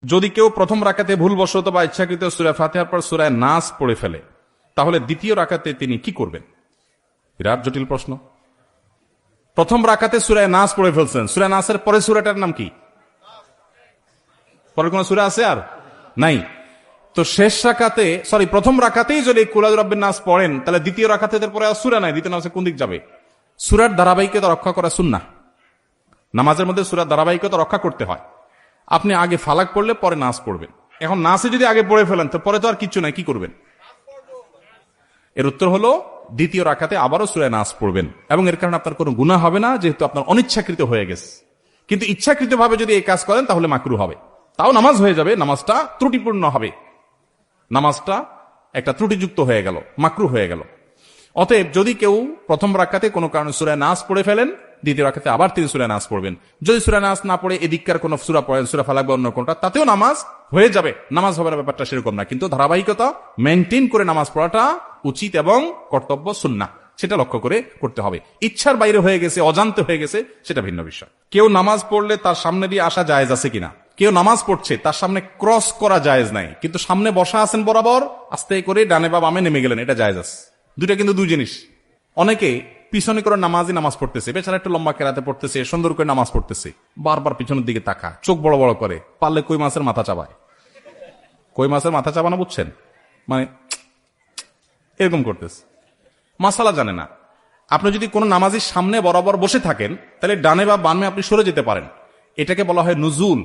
যদি কেউ প্রথম রাকাতে ভুলবশত বা ইচ্ছাকৃত সূরা ফাতিহার পর সূরা নাস পড়ে ফেলে, তাহলে দ্বিতীয় রাকাতে তিনি কি করবেন? বিরাট জটিল প্রশ্ন। প্রথম রাকাতে সূরা নাস পড়ে ফেলছেন, সূরা নাসের পরে সূরাটার নাম কি? পরে কোন সূরা আছে আর নাই? তো শেষ রাকাতে, প্রথম রাকাতেই যদি কুল আউযু বিরাব্বিন নাস পড়েন, তাহলে দ্বিতীয় রাকাতে পরে আর সূরা নাই, দ্বিতীয় নামাজে কোন দিক যাবে? সূরার ধারাবাহিকতা রক্ষা করা সুন্নাহ। নামাজের মধ্যে সূরার ধারাবাহিকতা রক্ষা করতে হয়। আপনি আগে ফালাক পড়লে পরে নাস পড়বেন। এখন নাসে যদি আগে পড়ে ফেলেন, তো পরে তো আর কিচ্ছু নাই, কি করবেন? এর উত্তর হলো দ্বিতীয় রাকাতে আবারও সূরা নাস পড়বেন, এবং এর কারণে আপনার কোনো গুনাহ হবে না, যেহেতু আপনার অনিচ্ছাকৃত হয়ে গেছে। কিন্তু ইচ্ছাকৃতভাবে যদি এই কাজ করেন তাহলে মাকরুহ হবে। তাও নামাজ হয়ে যাবে, নামাজটা ত্রুটিপূর্ণ হবে, নামাজটা একটা ত্রুটিযুক্ত হয়ে গেল, মাকরুহ হয়ে গেল। অতএব যদি কেউ প্রথম রাকাতে কোনো কারণে সূরা নাস পড়ে ফেলেন, দ্বিতীয় রাকাতে আবার তিনি সূরা নাস পড়বেন। যদি সূরা নাস না পড়ে এদিককার কোন সূরা পড়েন, সূরা ফালাক বা অন্য কোনটা, তাতেও নামাজ হয়ে যাবে, নামাজ হবে না, ব্যাপারটা সেরকম না। কিন্তু ধারাবাহিকতা মেইনটেইন করে নামাজ পড়াটা উচিত এবং কর্তব্য, সুন্নাহ, সেটা লক্ষ্য করে করতে হবে। ইচ্ছার বাইরে হয়ে গেছে, অজান্তে হয়ে গেছে, সেটা ভিন্ন বিষয়। কেউ নামাজ পড়লে তার সামনে দিয়ে আসা জায়েজ আছে কিনা? কেউ নামাজ পড়ছে, তার সামনে ক্রস করা জায়েজ নাই, কিন্তু সামনে বসা আছেন বরাবর, আস্তে করে ডানে বা বামে নেমে গেলেন, এটা জায়েজ আছে। দুইটা কিন্তু দুই জিনিস। অনেকে পিছনে করে নামাজ পড়তেছে, বেচারা একটু লম্বা কেরাতে পড়তেছে, সুন্দর করে নামাজ পড়তেছে, বারবার পিছনের দিকে তাকা, চোখ বড় বড় করে, পারলে কই মাছের মাথা চাবায়। কই মাছের মাথা চাবানো বুঝছেন? মানে এরকম করতেছে, মাসালা জানে না। আপনি যদি কোনো নামাজের সামনে বরাবর বসে থাকেন, তাহলে ডানে বা বামে আপনি সরে যেতে পারেন। এটাকে বলা হয় নুজুল।